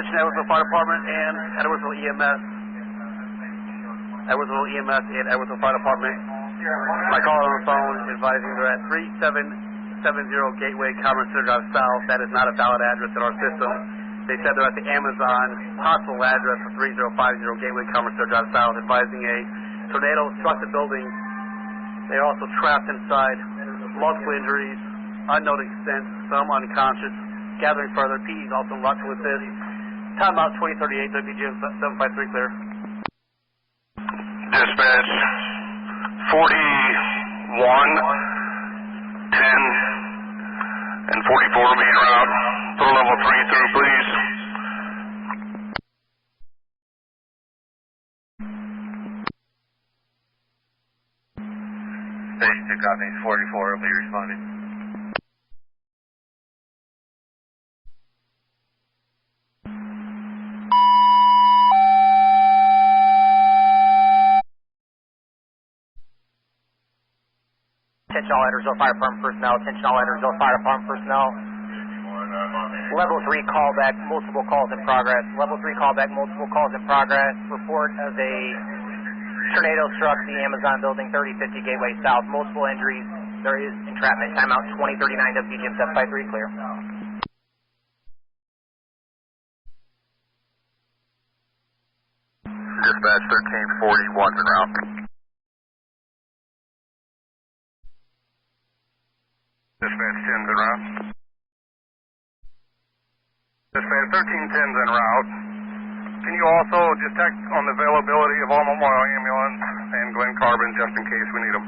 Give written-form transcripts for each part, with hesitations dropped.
Attention Edwardsville Fire Department and Edwardsville EMS. Edwardsville EMS and Edwardsville Fire Department. My caller on the phone advising they're at 3770 Gateway Commerce Center Drive South. That is not a valid address in our system. They said they're at the Amazon possible address for 3050 Gateway Commerce Center Drive South, advising a tornado struck the building. They are also trapped inside. Multiple injuries, unknown extent, some unconscious. Gathering further. PE is also locked with this. Timeout 2038, WGM 753 clear. Dispatch 41, 10, and 44 will be en route. Throw level 3 through, please. Station 2 copies, 44 will be responding. Attention all Edwardsville Fire Department personnel. Attention all Edwardsville Fire Department personnel. Level 3 callback, multiple calls in progress. Level 3 callback, multiple calls in progress. Report of a tornado struck the Amazon building, 3050 Gateway South. Multiple injuries. There is entrapment. Timeout 2039, WGM 753 clear. Dispatch 1341 en route. Dispatch 10's en route. Dispatch 1310's en route. Can you also just check on the availability of all Memorial Ambulance and Glen Carbon just in case we need them?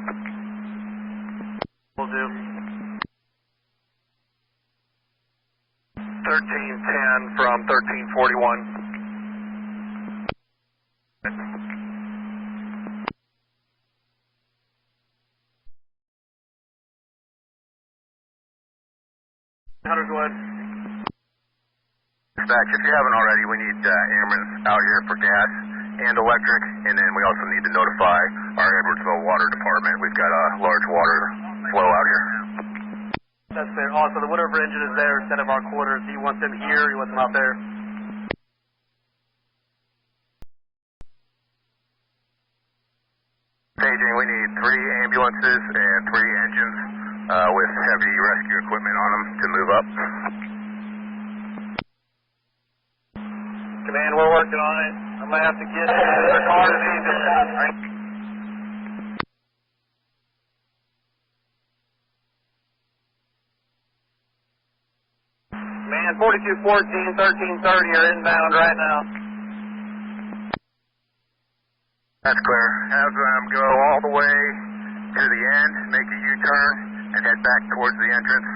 Will do. 1310 from 1341. Hunter, go ahead. Dispatch, if you haven't already, we need airmen out here for gas and electric, and then we also need to notify our Edwardsville Water Department. We've got a large water flow out here. That's fair. Also, the Woodruff engine is there instead of our quarters. Do you want them here or you want them out there? Paging, we need 3 ambulances and 3 engines with heavy rescue equipment on them to move up. Command, we're working on it. I'm going to have to get the car to the ambulance. Man, 4214, 1330 are inbound right now. That's clear. Have them go all the way to the end, make a U-turn, and head back towards the entrance.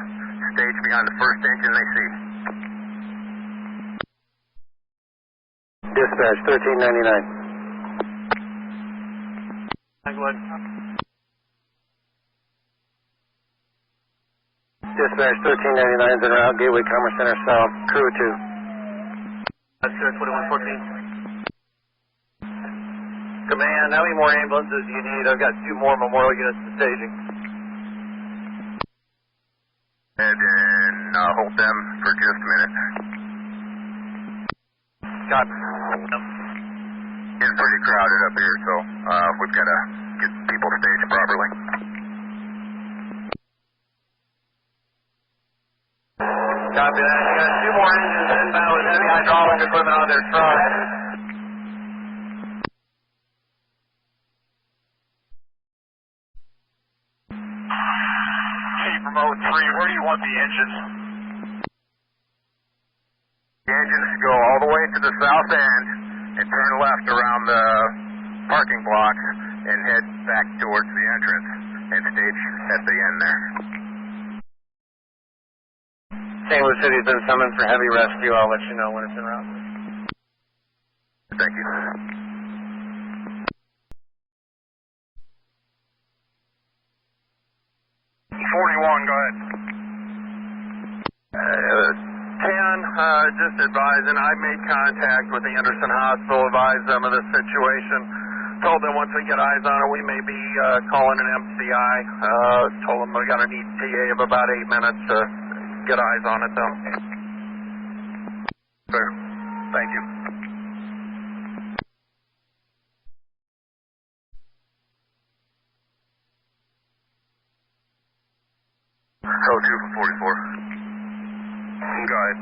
Stage behind the first engine they see. Dispatch 1399. Go ahead. Dispatch 1399 is en route, Gateway Commerce Center South, crew 2. That's 2114. Command, how many more ambulances do you need? I've got 2 more Memorial units to staging. And then hold them for just a minute. Got It's pretty crowded up here, so we've got to get people staged properly. Copy that. You got 2 more engines inbound with heavy hydraulic equipment on their truck. Remote 3, where do you want the engines? The engines go all the way to the south end and turn left around the parking blocks and head back towards the entrance and stage at the end there. St. Louis City's been summoned for heavy rescue. I'll let you know when it's en route. Thank you. 41, go ahead. 10, just advising, I made contact with the Anderson Hospital, advised them of this situation. Told them once we get eyes on it, we may be calling an MCI. Told them we're going to need TA of about 8 minutes to get eyes on it, though. Fair. Thank you. O2 from 44. Go ahead.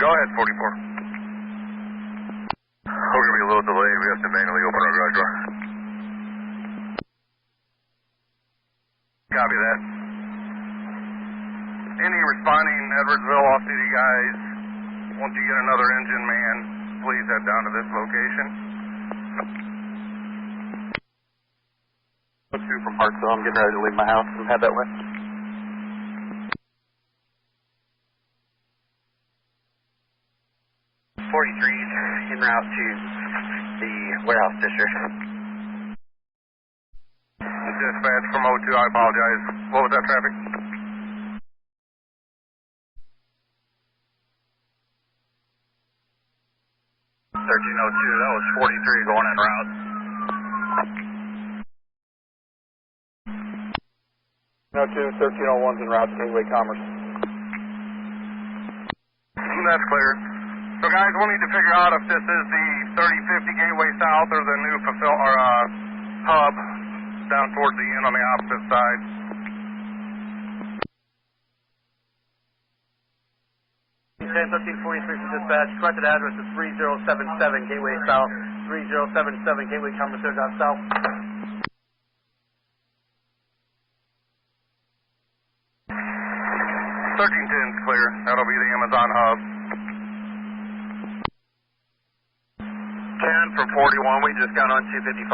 Go ahead, 44. We're going to be a little delayed. We have to manually open our garage door. Copy that. Any responding Edwardsville off-duty guys, once you get another engine man, please head down to this location. O2 from Hartsville. I'm getting ready to leave my house and head that way. En route to the warehouse district. Dispatch from O2, I apologize. What was that traffic? O2, that was 43 going en route. O2, 1301's en route to Gateway Commerce. That's clear. So guys, we'll need to figure out if this is the 3050 Gateway South or the new hub down towards the end on the opposite side. Ten 1343 from dispatch. Corrected address is 3077 Gateway South. 3077 Gateway Commerce South. 1310's clear. That'll be the Amazon hub. 10 from 41, we just got on 255.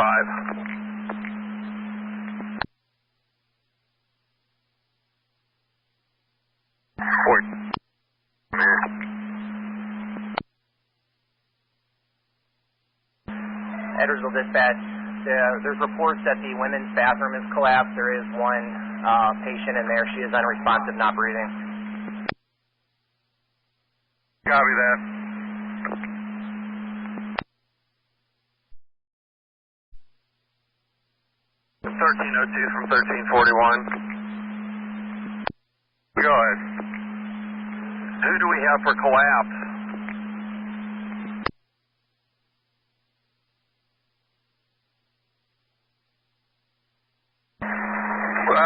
Edwardsville dispatch, there's reports that the women's bathroom is collapsed. There is one patient in there. She is unresponsive, not breathing. Copy that. The 1302 from 1341. Go ahead. Who do we have for collapse?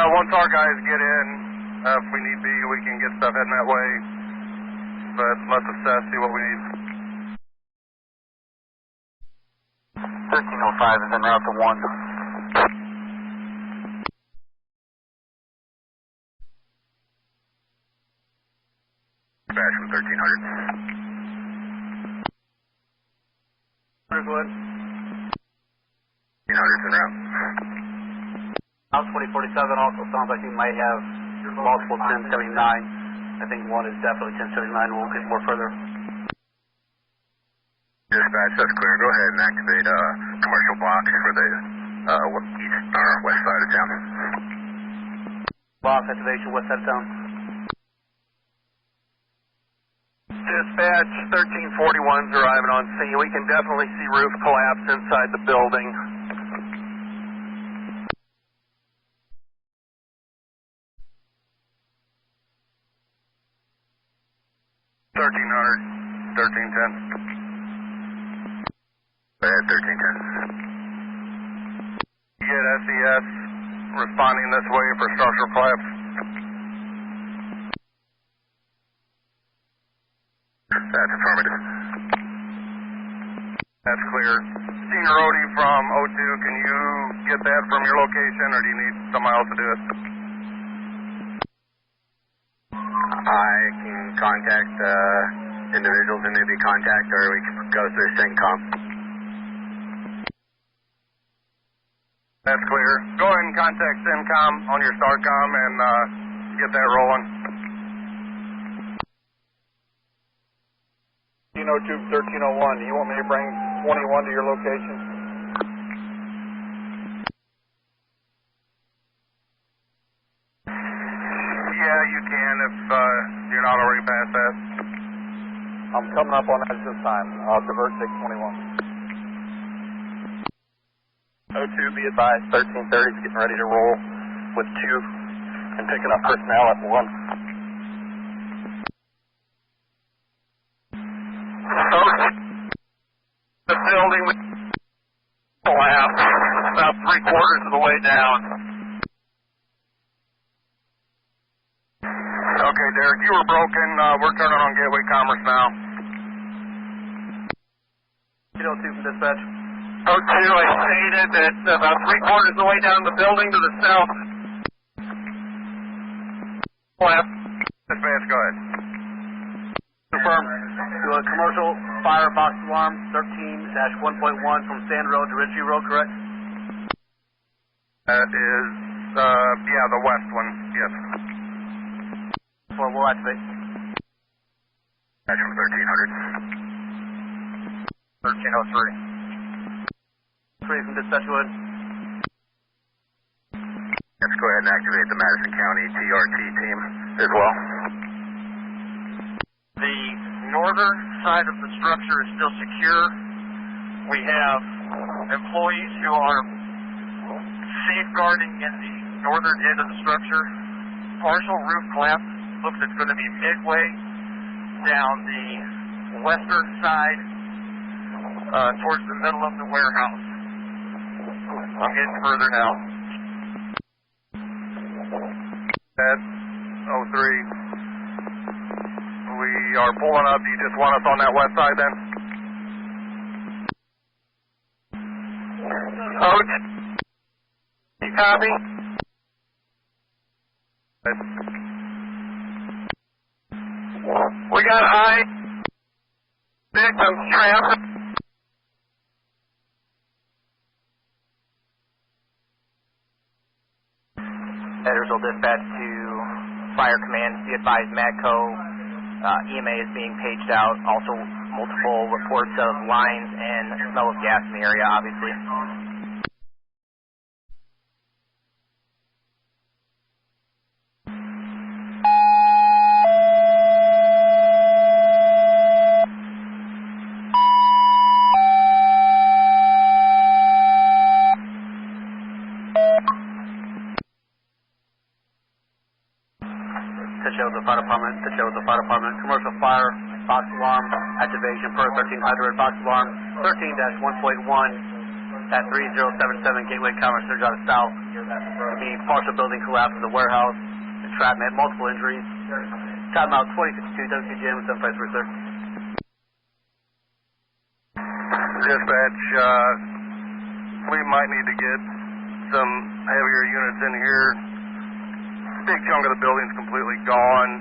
Once our guys get in, if we need be, we can get stuff heading that way. But let's assess, see what we need. 1305 is en route to 1. Dispatch from 1300. Underwood. 1300's en route. House 2047 also sounds like you might have multiple 1079. I think one is definitely 1079. We'll get more further. Dispatch, that's clear. Go ahead and activate commercial blocks for the east or west side of town. Box activation, west side of town. Dispatch, 1341's arriving on scene. We can definitely see roof collapse inside the building. 1310. Go ahead, 1310. You get SES responding this way for structural collapse. That's affirmative. That's clear. Senior Odie from O2, can you get that from your location, or do you need somebody else to do it? I can contact individuals and maybe contact, or we can go through SYNCOM. That's clear. Go ahead and contact SYNCOM on your STARCOM and get that rolling. 1302, 1301. Do you want me to bring 21 to your location? Yeah, you can if you're not already past that. I'm coming up on that this time. I'll divert 621. O2, be advised, 1330 is getting ready to roll with 2 and picking up personnel at 1. The building collapsed about 3/4 of the way down. Okay, Derek, you were broken. We're turning on Gateway Commerce now. 202 from dispatch. 02, I stated that about 3/4 of the way down the building to the south. Left. Dispatch, go ahead. Confirm. To a commercial fire box alarm 13-1.1 from Sand Road to Ritchie Road, correct? That is, the west one, yes. Well, we'll activate. Dispatch from 1300. 1303. 3 from dispatch, go ahead. Let's go ahead and activate the Madison County TRT team as well. The northern side of the structure is still secure. We have employees who are safeguarding in the northern end of the structure. Partial roof collapse looks it's going to be midway down the western side towards the middle of the warehouse. I'm getting further now. At 03. We are pulling up. Do you just want us on that west side then? Coach, you copy? We got high victims trapped. Edwardsville dispatch to Fire Command. Be advised, MADCO EMA is being paged out. Also, multiple reports of lines and smell of gas in the area, obviously. The fire department, commercial fire box alarm activation per 1300 box alarm 13-1.1 at 3077 Gateway Commerce Surge out of south. The partial building collapse of the warehouse, entrapment, multiple injuries. Timeout 2062 WCGM 753, sir. Dispatch, we might need to get some heavier units in here. Big chunk of the building's completely gone.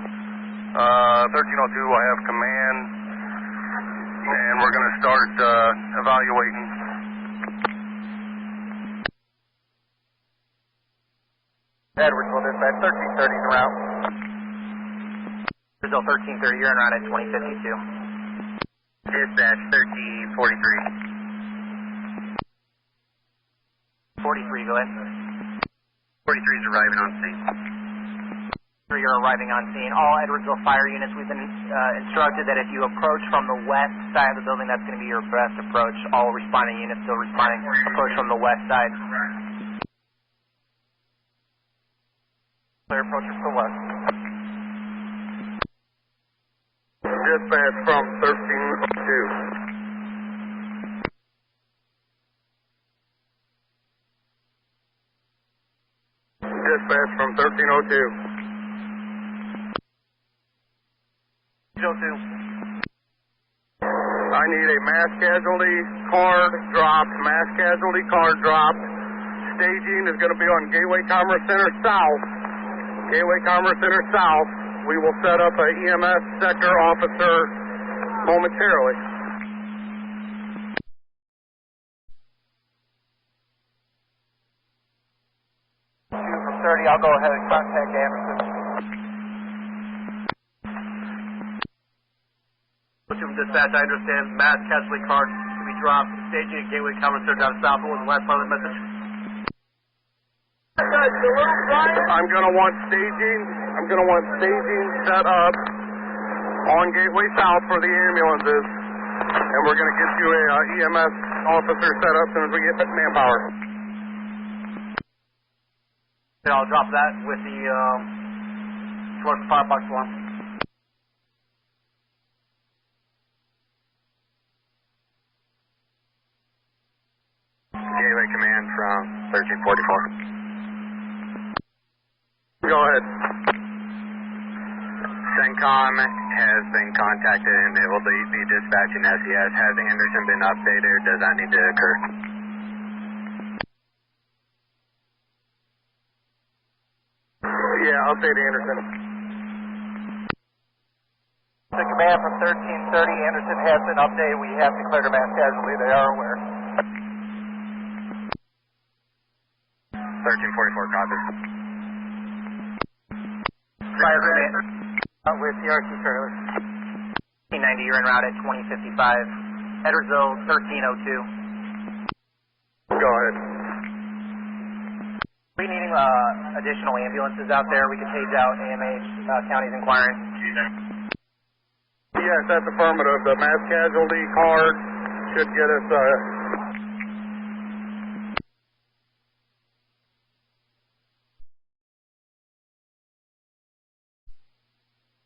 1302 will have command, and we're going to start evaluating. Edwardsville dispatch 1330 en route. Brazil 1330, you're en route at 2052. Dispatch 1343. 43, go ahead. 43 is arriving on scene. You're arriving on scene. All Edwardsville fire units, we've been instructed that if you approach from the west side of the building, that's going to be your best approach. All responding units still responding. Approach from the west side. Clear approaches to the west. Dispatch from 1302. Dispatch from 1302. 202. I need a mass casualty card dropped. Mass casualty card dropped. Staging is going to be on Gateway Commerce Center South. Gateway Commerce Center South. We will set up a EMS sector officer momentarily. 2 from 30, I'll go ahead and contact Anderson. 2 from dispatch, I understand mass casualty card to be dropped. Staging at Gateway Commerce Surge out of south. What was the last part of the message? I'm going to want staging set up on Gateway South for the ambulances, and we're going to get you a EMS officer set up as soon as we get manpower. Then I'll drop that with the short firebox one. Gateway command from 1344. Go ahead. CENTCOM has been contacted and it will be dispatching SES. Has Anderson been updated or does that need to occur? Yeah, update Anderson. The command from 1330, Anderson has been updated. We have declared a mass casualty. They are aware. 1344 copies. Fire command with CRC trailer. 1890, you're en route at 2055. Edwardsville 1302. Go ahead. We needing additional ambulances out there. We could page out AMH counties inquiring. Yes, that's affirmative. The mass casualty card should get us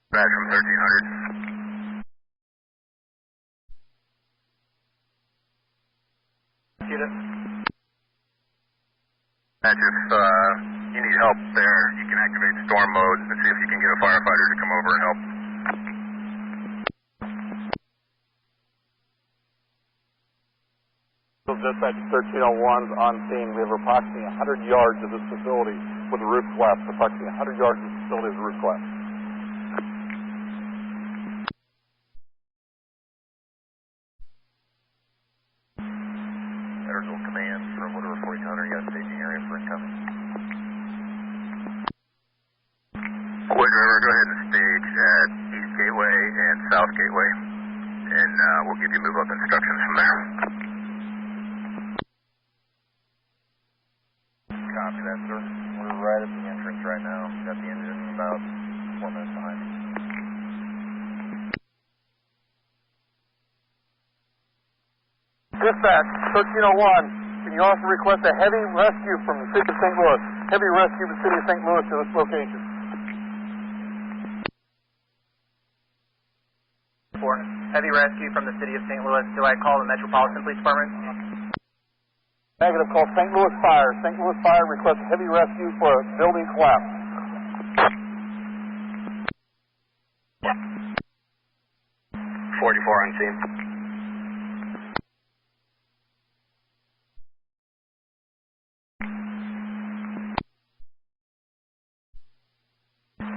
Back from 1300. Shoot it. If you need help there, you can activate storm mode and see if you can get a firefighter to come over and help. Dispatch 1301's on scene. We have approximately 100 yards of this facility with the roof collapsed. Approximately 100 yards of this facility with the roof collapsed. Edwardsville command from whatever 4200, you got a staging area for incoming. Wood River, go ahead and stage at East Gateway and South Gateway, and we'll give you move-up instructions from there. Copy that, sir. We're right at the entrance right now. Got the engine about 4 minutes behind. Dispatch 1301, can you also request a heavy rescue from the city of St. Louis? Heavy rescue from the city of St. Louis to this location. Heavy rescue from the city of St. Louis. Do I call the Metropolitan Police Department? Negative, call St. Louis Fire. St. Louis Fire requests heavy rescue for a building collapse. 44 on scene.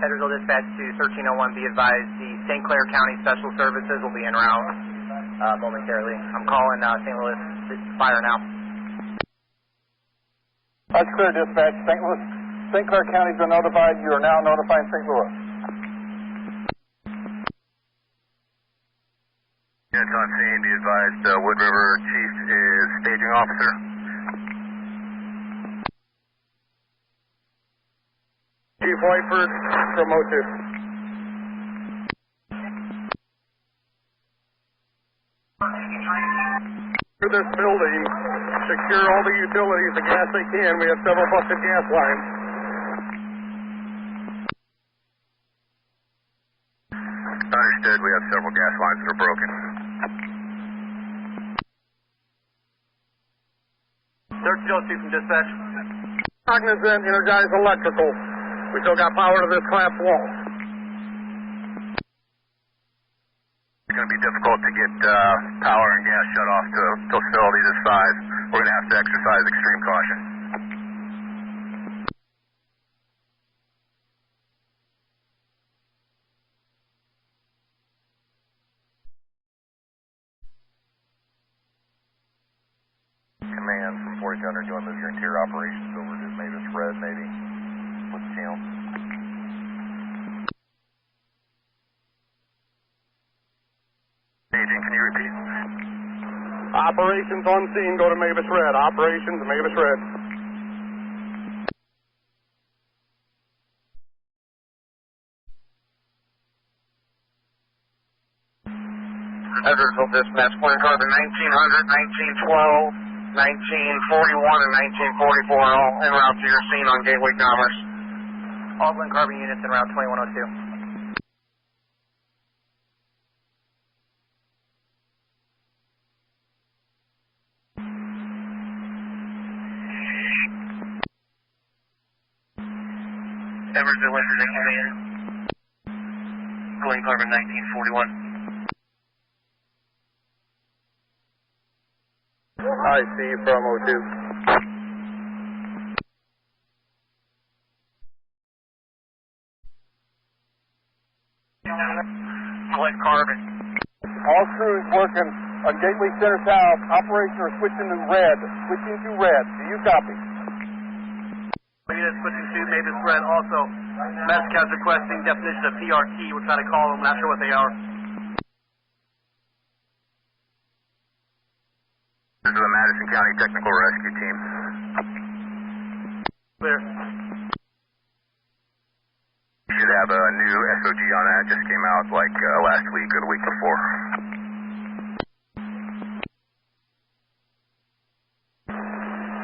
Edwardsville dispatch to 1301, be advised the St. Clair County Special Services will be en route momentarily. I'm calling St. Louis Fire now. That's clear, dispatch. St. Clair County's been notified. You are now notifying St. Louis. Units on scene, be advised Wood River Chief is staging officer. Chief Whiteford from O2. For this building, secure all the utilities, the gas they can. We have several busted gas lines. Understood, we have several gas lines that are broken. 1302 from dispatch. Cognizant, energize electrical. We still got power to this collapsed wall. It's going to be difficult to get power and gas shut off to a facility this size. We're going to have to exercise extreme caution. Command from 4200, you want to move your interior operations over to Mavis Red, maybe? What's the channel? Agent, can you repeat? Operations on scene, go to Mavis Red. Operations, Mavis Red. Edwardsville dispatch, point card to 1900, 1912. 1941 and 1944 all en route to your scene on Gateway Commerce. All Glen Carbon units en route 2102. Edwardsville, Virginia, command. Glen Carbon 1941. I see you from 02. Glen Carbon. All crews working on Gateway Center South. Operation are switching to red. Switching to red. Do you copy? Unit switching to made this red. Also, Mezcal's requesting definition of PRT. We're trying to call them. Not sure what they are. This is the Madison County Technical Rescue Team. Clear. You should have a new SOG on that. Just came out like last week or the week before.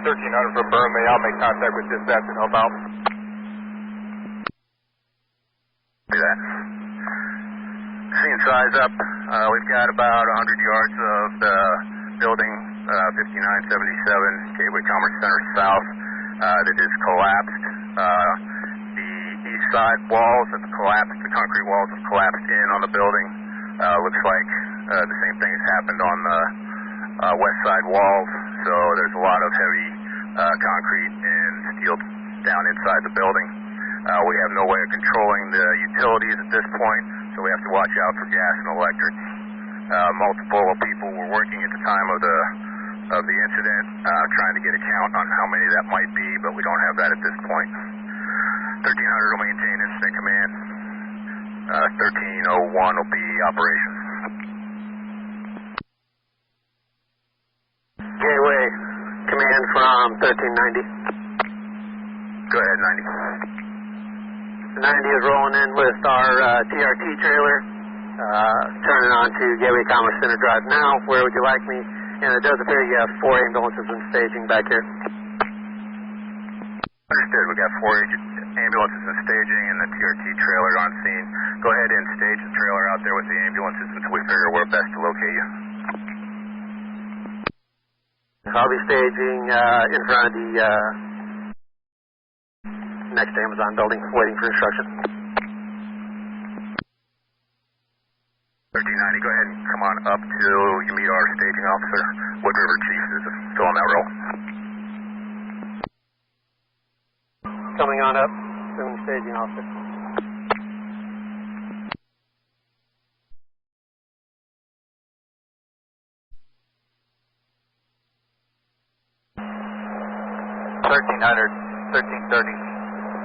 1300 for Burn. May I'll make contact with dispatch and help out. Do that. Scene size up. We've got about 100 yards of the building, 5977 Gateway Commerce Center South, that is collapsed. The east side walls have collapsed. The concrete walls have collapsed in on the building. Looks like the same thing has happened on the west side walls. So there's a lot of heavy concrete and steel down inside the building. We have no way of controlling the utilities at this point, so we have to watch out for gas and electric. Multiple people were working at the time of the incident, trying to get a count on how many that might be, but we don't have that at this point. 1300 will maintain incident command. 1301 will be operations. Gateway, command from 1390. Go ahead, 90. 90 is rolling in with our TRT trailer, turning on to Gateway Commerce Center Drive now. Where would you like me? And it does appear you have 4 ambulances in staging back here. Understood. We got 4 ambulances in staging and the TRT trailer on scene. Go ahead and stage the trailer out there with the ambulances until we figure where best to locate you. I'll be staging in front of the next Amazon building, waiting for instruction. 1390, go ahead and come on up till you meet our staging officer. Wood River Chief is still on that roll. Coming on up, soon staging officer.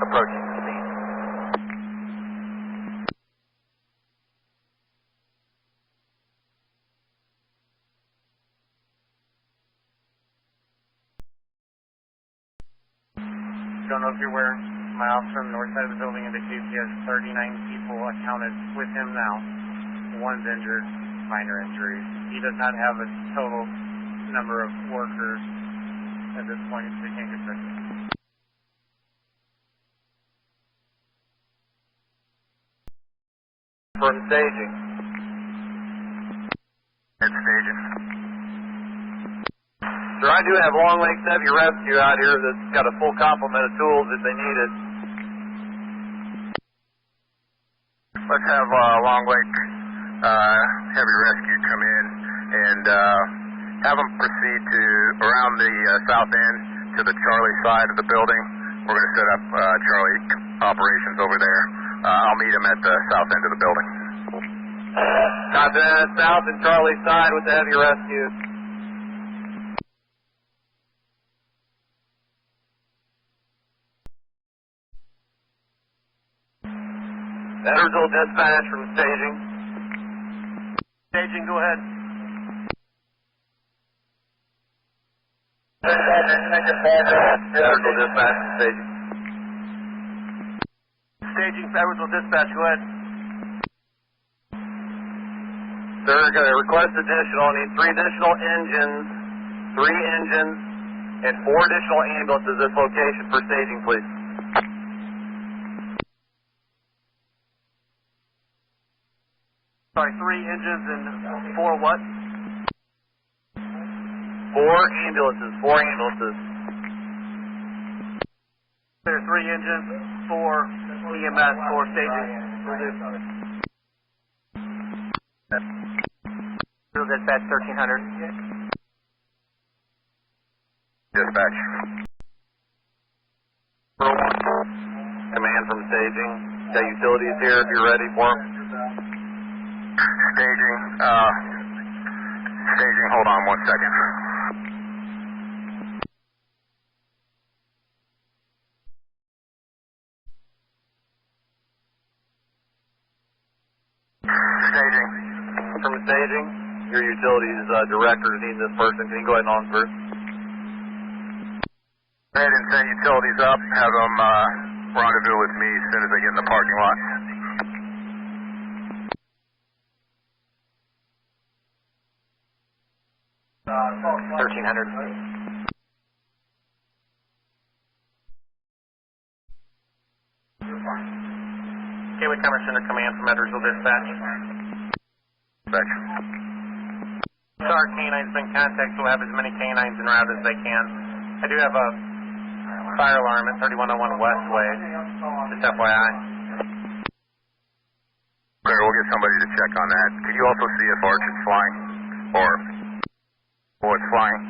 Approaching the scene. Don't know if you're aware, my officer on the north side of the building indicates he has 39 people accounted with him now. 1's injured, minor injuries. He does not have a total number of workers at this point, so he can't get fixed. From staging. Head staging. Sir, I do have Long Lake Heavy Rescue out here that's got a full complement of tools if they need it. Let's have Long Lake Heavy Rescue come in and have them proceed to around the south end to the Charlie side of the building. We're going to set up Charlie operations over there. I'll meet him at the south end of the building. Copy that. South and Charlie side with the heavy rescue. Edwardsville dispatch from staging. Staging, go ahead. Edwardsville dispatch from staging. Staging, Edwardsville dispatch, go ahead. Sir, going to request additional. I need 3 additional engines 3 engines and 4 additional ambulances at this location for staging, please. Sorry, 3 engines and 4 what? 4 ambulances. 4 ambulances. There are 3 engines, 4 EMS, 4 staging. Dispatch 1300. Dispatch. Command from staging. Got utilities here if you're ready for them. Staging, hold on 1 second. Staging. From staging, your utilities director needs this person. Can you go ahead and on through? Go ahead and send utilities up. Have them rendezvous with me as soon as they get in the parking lot. Gateway Commerce Center Command from Edwardsville Dispatch. Dispatch. Our canines been contacted. We'll have as many canines en route as they can. I do have a fire alarm at 3101 Westway. Just FYI. Okay, we'll get somebody to check on that. Could you also see if Arch is flying? Or it's flying?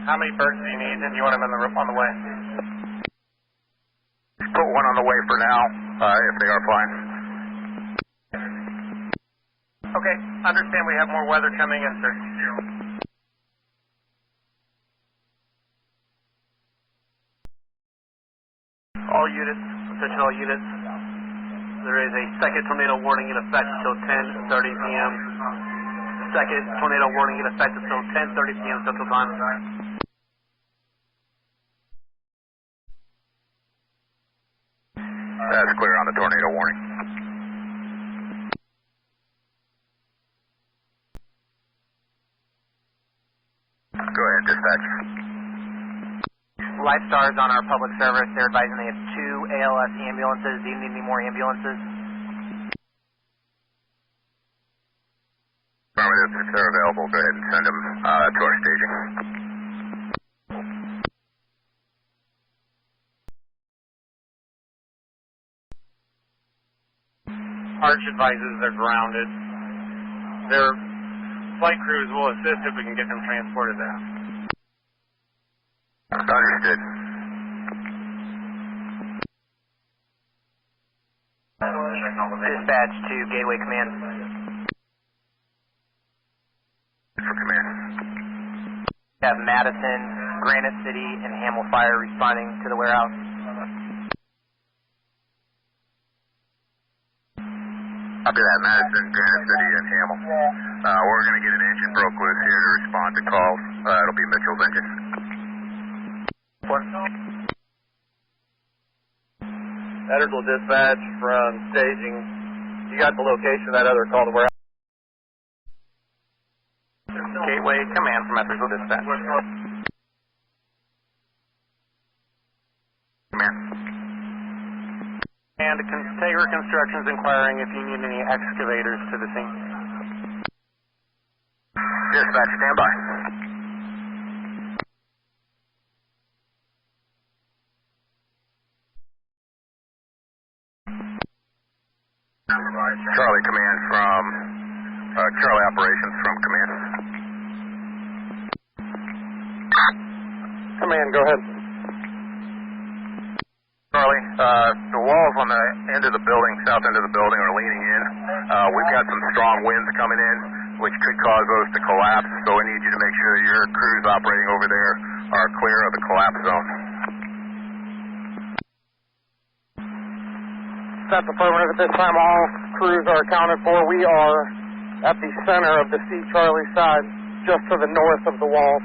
How many birds do you need, and do you want them on the way? Put one on the way for now, if they are flying. Okay, understand we have more weather coming in, sir. All units, attention all units. There is a second tornado warning in effect until 10:30 p.m. Second tornado warning in effect until 10:30 p.m. Central Time. That's clear on the tornado warning. Go ahead, dispatch. Lifestars on our public service. They're advising they have 2 ALS ambulances. Do you need any more ambulances? Affirmative, if they're available, go ahead and send them to our staging. Arch advises they're grounded. Their flight crews will assist if we can get them transported out. Understood. Dispatch to Gateway Command. For command. We have Madison, Granite City, and Hamel Fire responding to the warehouse. Copy that, Madison, Granite City, and Hamel. We're going to get an engine broke loose here to respond to calls. It'll be Mitchell's engine. Edwardsville Dispatch from staging. You got the location of that other call to warehouse? Gateway Command from Edwardsville Dispatch. Command. And Container Construction's inquiring if you need any excavators to the scene. Dispatch, stand by. Charlie Command from, Charlie Operations from Command. Command, go ahead. Charlie, the walls on the end of the building, south end of the building, are leaning in. We've got some strong winds coming in, which could cause those to collapse, so we need you to make sure that your crews operating over there are clear of the collapse zone. That's affirmative. At this time, all crews are accounted for. We are at the center of the C. Charlie side, just to the north of the wall.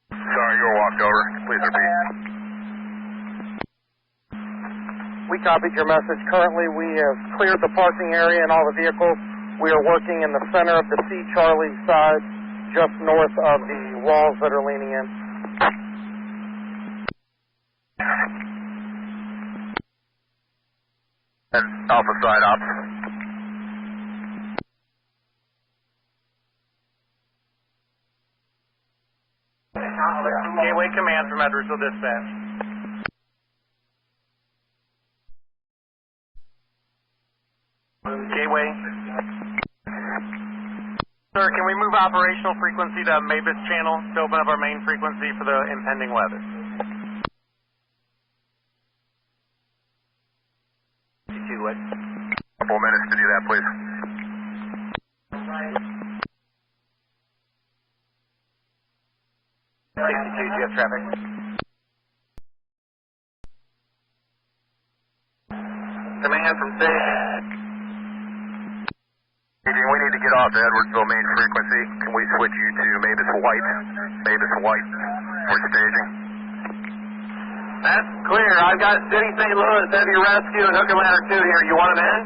Sorry, you were walked over. Please repeat. We copied your message. Currently, we have cleared the parking area and all the vehicles. We are working in the center of the C. Charlie side, just north of the walls that are leaning in. And Alpha side up. Gateway command from Edwardsville dispatch. Gateway. Sir, can we move operational frequency to Mavis channel to open up our main frequency for the impending weather? Couple minutes to do that, please. Do you have traffic? Command from station. Staging, we need to get off the Edwardsville main frequency. Can we switch you to Mavis White? Mavis White for staging. That's clear. I've got City St. Louis Heavy Rescue and Hook and Ladder 2 here. You want them in?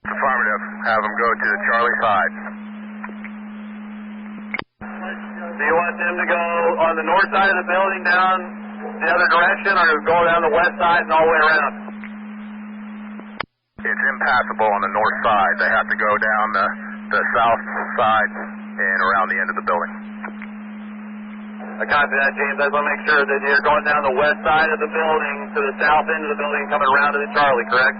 Affirmative. Have them go to the Charlie side. Do you want them to go on the north side of the building down the other direction, or go down the west side and all the way around? It's impassable on the north side. They have to go down the south side and around the end of the building. I copy that, James. I just want to make sure that you're going down the west side of the building to the south end of the building, coming around to the Charlie, correct?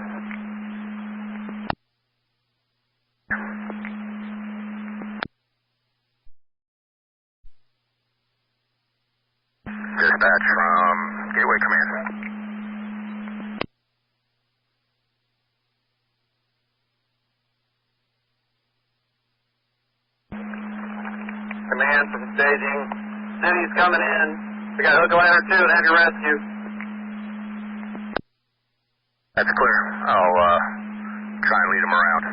Dispatch from Gateway Command. Command from staging. City's coming in. We got Hook and Ladder 2 and Heavy Rescue. That's clear. I'll try and lead them around.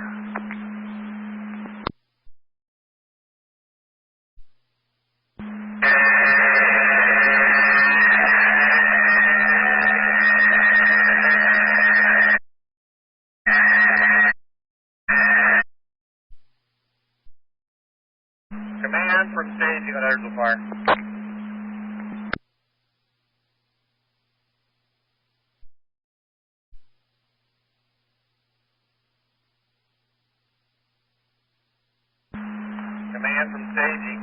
Command from staging at Edwardsville Fire. Command from staging.